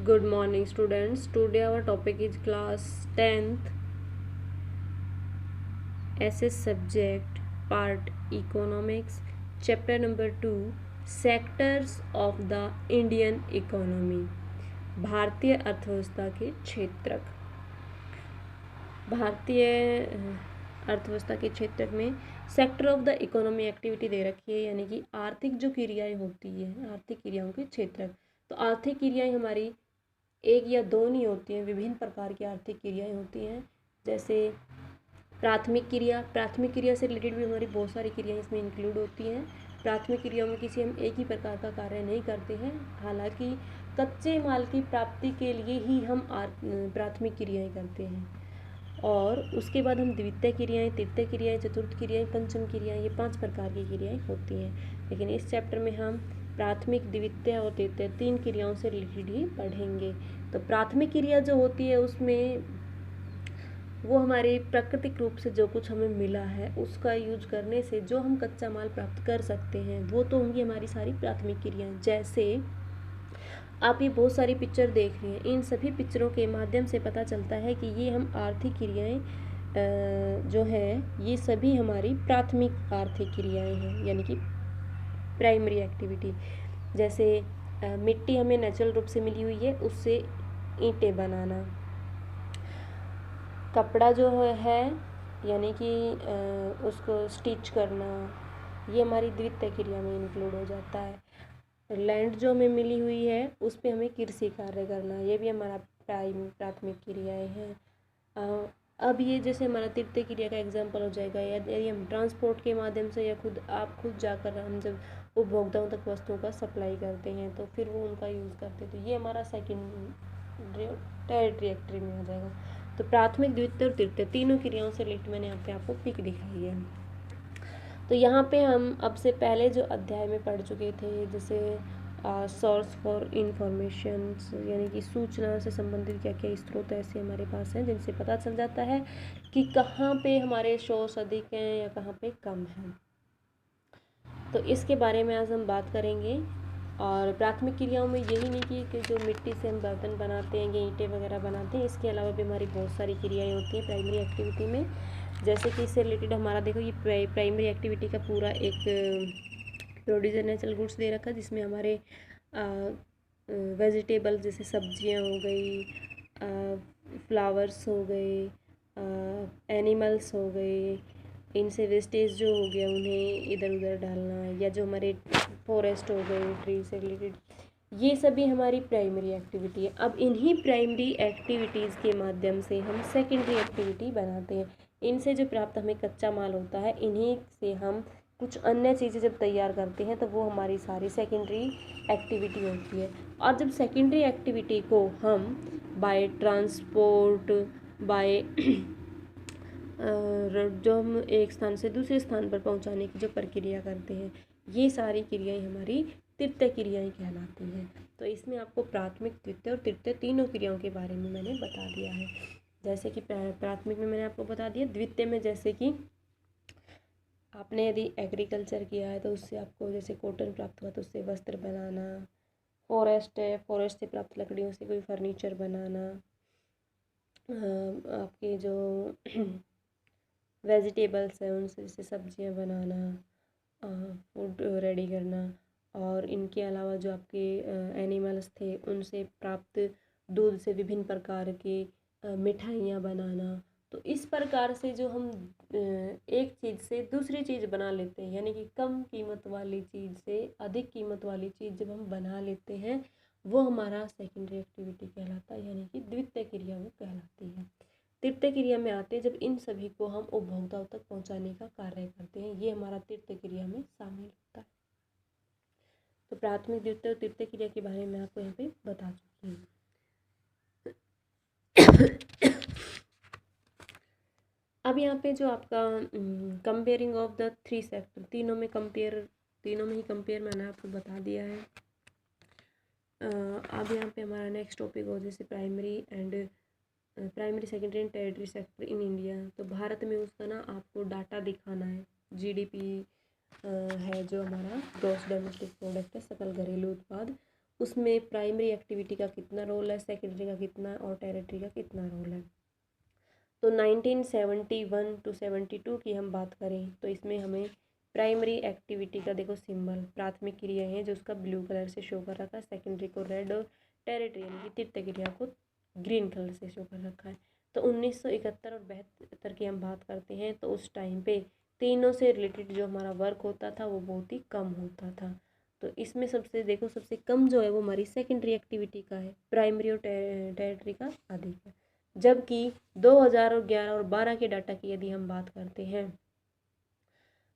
Good morning, students. Today our topic is class 10th SS subject part economics, chapter number 2, sectors of the Indian economy. भारतीय अर्थव्यवस्था के क्षेत्रक। भारतीय अर्थव्यवस्था के क्षेत्रक में sector of the economy activity दे रखी है, यानी कि आर्थिक जो क्रियाएं होती है, आर्थिक क्रियाओं के क्षेत्रक। तो आर्थिक क्रियाएं हमारी एक या दो नहीं होती हैं, विभिन्न प्रकार की आर्थिक क्रियाएं होती हैं। जैसे प्राथमिक क्रिया से रिलेटेड भी हमारी बहुत सारी क्रियाएं इसमें इंक्लूड होती हैं। प्राथमिक क्रियाओं में किसी हम एक ही प्रकार का कार्य नहीं करते हैं, हालांकि कच्चे माल की प्राप्ति के लिए ही हम प्राथमिक क्रियाएं करते हैं। और उसके बाद हम द्वितीय क्रियाएं, तृतीय क्रियाएं, चतुर्थ क्रियाएं, पंचम क्रियाएं, ये 5 प्रकार की क्रियाएं होती हैं। लेकिन इस चैप्टर में हम प्राथमिक, द्वितीय और तृतीय 3 क्रियाओं से रिलेटेड ही पढ़ेंगे। तो प्राथमिक क्रिया जो होती है उसमें वो हमारे प्राकृतिक रूप से जो कुछ हमें मिला है उसका यूज करने से जो हम कच्चा माल प्राप्त कर सकते हैं वो तो होंगी हमारी सारी प्राथमिक क्रियाएं। जैसे आप ये बहुत सारी पिक्चर देख रही हैं, इन सभी पिक्चरों के माध्यम से पता चलता है कि ये हम आर्थिक क्रियाएं जो हैं ये सभी हमारी प्राथमिक आर्थिक क्रियाएं हैं, यानी कि प्राइमरी एक्टिविटी। जैसे मिट्टी हमें नेचुरल रूप से मिली हुई है, उससे ईंटें बनाना। कपड़ा जो है यानी कि उसको स्टिच करना, ये हमारी द्वितीय क्रिया में इंक्लूड हो जाता है। लैंड जो हमें मिली हुई है उस पर हमें कृषि कार्य करना, ये भी हमारा प्राथमिक क्रियाएं हैं। अब ये जैसे हमारा तृतीय क्रिया का एग्जाम्पल हो जाएगा, यदि हम ट्रांसपोर्ट के माध्यम से या खुद जाकर हम जब उपभोक्ताओं तक वस्तुओं का सप्लाई करते हैं तो फिर वो उनका यूज़ करते हैं, तो ये हमारा सेकेंडरी टर्टियरी एक्टिविटी में आ जाएगा। तो प्राथमिक, द्वितीय और तृतीय तीनों क्रियाओं से रिलेटेड मैंने यहाँ पे आपको पिक दिखाई है। तो यहाँ पे हम अब से पहले जो अध्याय में पढ़ चुके थे, जैसे सोर्स फॉर इंफॉर्मेशन, यानी कि सूचना से संबंधित क्या क्या स्रोत ऐसे हमारे पास हैं जिनसे पता चल जाता है कि कहाँ पे हमारे सोर्स अधिक हैं या कहाँ पे कम हैं। तो इसके बारे में आज हम बात करेंगे। और प्राथमिक क्रियाओं में यही नहीं कि जो मिट्टी से हम बर्तन बनाते हैं या ईंटें वगैरह बनाते हैं, इसके अलावा भी हमारी बहुत सारी क्रियाएं होती हैं प्राइमरी एक्टिविटी में। जैसे कि इससे रिलेटेड हमारा देखो ये प्राइमरी एक्टिविटी का पूरा एक प्रोड्यूसर नेचुरल गुड्स दे रखा है, जिसमें हमारे वेजिटेबल जैसे सब्जियां हो गई, फ्लावर्स हो गए, एनिमल्स हो गए, इनसे वेस्टेज जो हो गया उन्हें इधर उधर डालना, या जो हमारे फॉरेस्ट हो गए ट्री से रिलेटेड, ये सभी हमारी प्राइमरी एक्टिविटी है। अब इन्हीं प्राइमरी एक्टिविटीज़ के माध्यम से हम सेकेंडरी एक्टिविटी बनाते हैं। इनसे जो प्राप्त हमें कच्चा माल होता है, इन्हीं से हम कुछ अन्य चीज़ें जब तैयार करते हैं तो वो हमारी सारी सेकेंडरी एक्टिविटी होती है। और जब सेकेंडरी एक्टिविटी को हम बाय ट्रांसपोर्ट, बाय जो हम एक स्थान से दूसरे स्थान पर पहुंचाने की जो प्रक्रिया करते हैं, ये सारी क्रियाएं हमारी तृतीय क्रियाएं कहलाती हैं। तो इसमें आपको प्राथमिक, द्वितीय और तृतीय तीनों क्रियाओं के बारे में मैंने बता दिया है। जैसे कि प्राथमिक में मैंने आपको बता दिया, द्वितीय में जैसे कि आपने यदि एग्रीकल्चर किया है तो उससे आपको जैसे कॉटन प्राप्त हुआ तो उससे वस्त्र बनाना, फॉरेस्ट है, फॉरेस्ट से प्राप्त लकड़ियों से कोई फर्नीचर बनाना, आपके जो वेजिटेबल्स हैं उनसे जैसे सब्जियां बनाना, फूड रेडी करना, और इनके अलावा जो आपके एनिमल्स थे उनसे प्राप्त दूध से विभिन्न प्रकार के मिठाइयाँ बनाना। तो इस प्रकार से जो हम एक चीज़ से दूसरी चीज़ बना लेते हैं, यानी कि कम कीमत वाली चीज़ से अधिक कीमत वाली चीज़ जब हम बना लेते हैं, वो हमारा सेकेंडरी एक्टिविटी कहलाता है, यानी कि द्वितीय क्रिया वो कहलाती है। तृतीय क्रिया में आते हैं जब इन सभी को हम उपभोक्ताओं तक पहुंचाने का कार्य करते हैं, ये हमारा तृतीय क्रिया में शामिल होता है। तो प्राथमिक, द्वितीय और तृतीय क्रिया के बारे में आपको यहाँ पे बता चुकी हूँ। अब यहाँ पे जो आपका कंपेयरिंग ऑफ द 3 सेक्टर, तीनों में ही कंपेयर मैंने आपको बता दिया है। अब यहाँ पे हमारा नेक्स्ट टॉपिक हो जैसे primary, secondary and tertiary sector in India. तो भारत में उसका ना आपको डाटा दिखाना है। जीडीपी है जो हमारा ग्रॉस डोमेस्टिक प्रोडक्ट है, सकल घरेलू उत्पाद, उसमें प्राइमरी एक्टिविटी का कितना रोल है, सेकेंडरी का कितना और टेरिटरी का कितना रोल है। तो 1971 टू 72 की हम बात करें तो इसमें हमें प्राइमरी एक्टिविटी का देखो सिंबल, प्राथमिक क्रिया है जो उसका ब्लू कलर से शो कर रखा है, सेकेंडरी को रेड और टेरिटरी यानी कि तृतीय क्रिया को ग्रीन कलर से शो कर रखा है। तो 1971 और 72 की हम बात करते हैं तो उस टाइम पे तीनों से रिलेटेड जो हमारा वर्क होता था वो बहुत ही कम होता था। तो इसमें सबसे देखो सबसे कम जो है वो हमारी सेकेंडरी एक्टिविटी का है, प्राइमरी और टेरिटरी का अधिक है। जबकि 2011 और 12 के डाटा की यदि हम बात करते हैं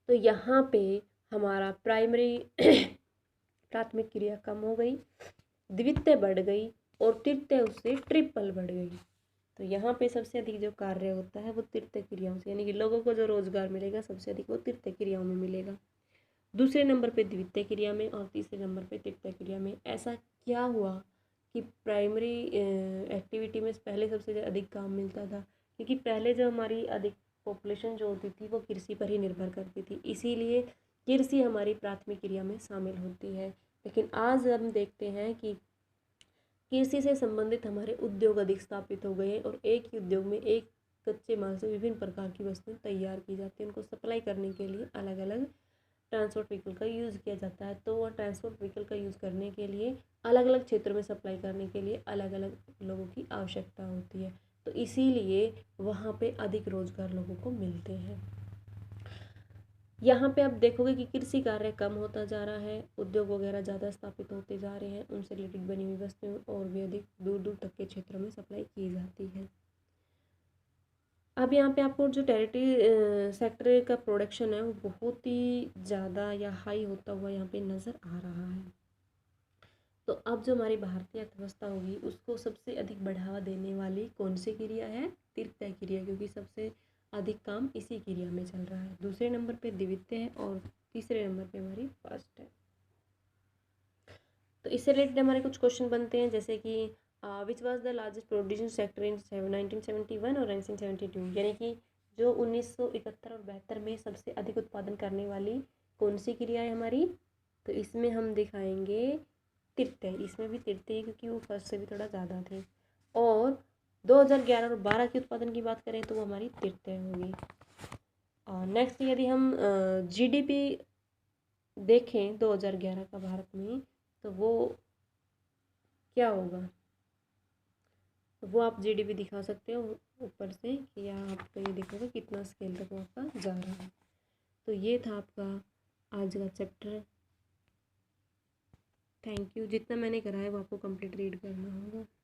तो यहाँ पे हमारा प्राइमरी प्राथमिक क्रिया कम हो गई, द्वितीय बढ़ गई और तृतीय उससे ट्रिपल बढ़ गई। तो यहाँ पे सबसे अधिक जो कार्य होता है वो तृतीय क्रियाओं से, यानी कि लोगों को जो रोजगार मिलेगा सबसे अधिक वो तृतीय क्रियाओं में मिलेगा, दूसरे नंबर पे द्वितीय क्रिया में और तीसरे नंबर पे तृतीय क्रिया में। ऐसा क्या हुआ कि प्राइमरी एक्टिविटी में पहले सबसे अधिक काम मिलता था? क्योंकि पहले जो हमारी अधिक पॉपुलेशन जो होती थी वो कृषि पर ही निर्भर करती थी, इसीलिए कृषि हमारी प्राथमिक क्रिया में शामिल होती है। लेकिन आज हम देखते हैं कि कृषि से संबंधित हमारे उद्योग अधिक स्थापित हो गए हैं और एक ही उद्योग में एक कच्चे माल से विभिन्न प्रकार की वस्तुएं तैयार की जाती हैं, उनको सप्लाई करने के लिए अलग अलग ट्रांसपोर्ट व्हीकल का यूज़ किया जाता है। तो वह ट्रांसपोर्ट व्हीकल का यूज़ करने के लिए अलग अलग क्षेत्रों में सप्लाई करने के लिए अलग अलग लोगों की आवश्यकता होती है, तो इसीलिए वहाँ पे अधिक रोजगार लोगों को मिलते हैं। यहाँ पे आप देखोगे कि कृषि कार्य कम होता जा रहा है, उद्योग वगैरह ज़्यादा स्थापित होते जा रहे हैं, उनसे रिलेटेड बनी हुई वस्तुएं और भी अधिक दूर दूर तक के क्षेत्रों में सप्लाई की जाती है। अब यहाँ पे आपको जो टेरिटरी सेक्टर का प्रोडक्शन है वो बहुत ही ज़्यादा या हाई होता हुआ यहाँ पे नज़र आ रहा है। तो अब जो हमारी भारतीय अर्थव्यवस्था होगी उसको सबसे अधिक बढ़ावा देने वाली कौन सी क्रिया है? तृतीय क्रिया, क्योंकि सबसे अधिक काम इसी क्रिया में चल रहा है। दूसरे नंबर पे द्वितीय है और तीसरे नंबर पे हमारी फर्स्ट है। तो इससे रिलेटेड हमारे कुछ क्वेश्चन बनते हैं, जैसे कि which was the largest producing sector in 1971 और 1972, यानी कि जो 1971 और 72 में सबसे अधिक उत्पादन करने वाली कौन सी क्रिया है हमारी? तो इसमें हम दिखाएंगे तृतीय, इसमें भी तृतीय क्योंकि वो फर्स्ट से भी थोड़ा ज़्यादा थे। और 2011 और 12 के उत्पादन की बात करें तो वो हमारी तृतीय होगी। और नेक्स्ट यदि हम जीडीपी देखें 2011 का भारत में तो वो क्या होगा? तो वो आप जीडीपी दिखा सकते हो ऊपर से कि यहाँ आपको ये देखोगे कितना स्केल तक वो आपका जा रहा है। तो ये था आपका आज का चैप्टर। Thank you. जितना मैंने करा है वो आपको कंप्लीट रीड करना होगा।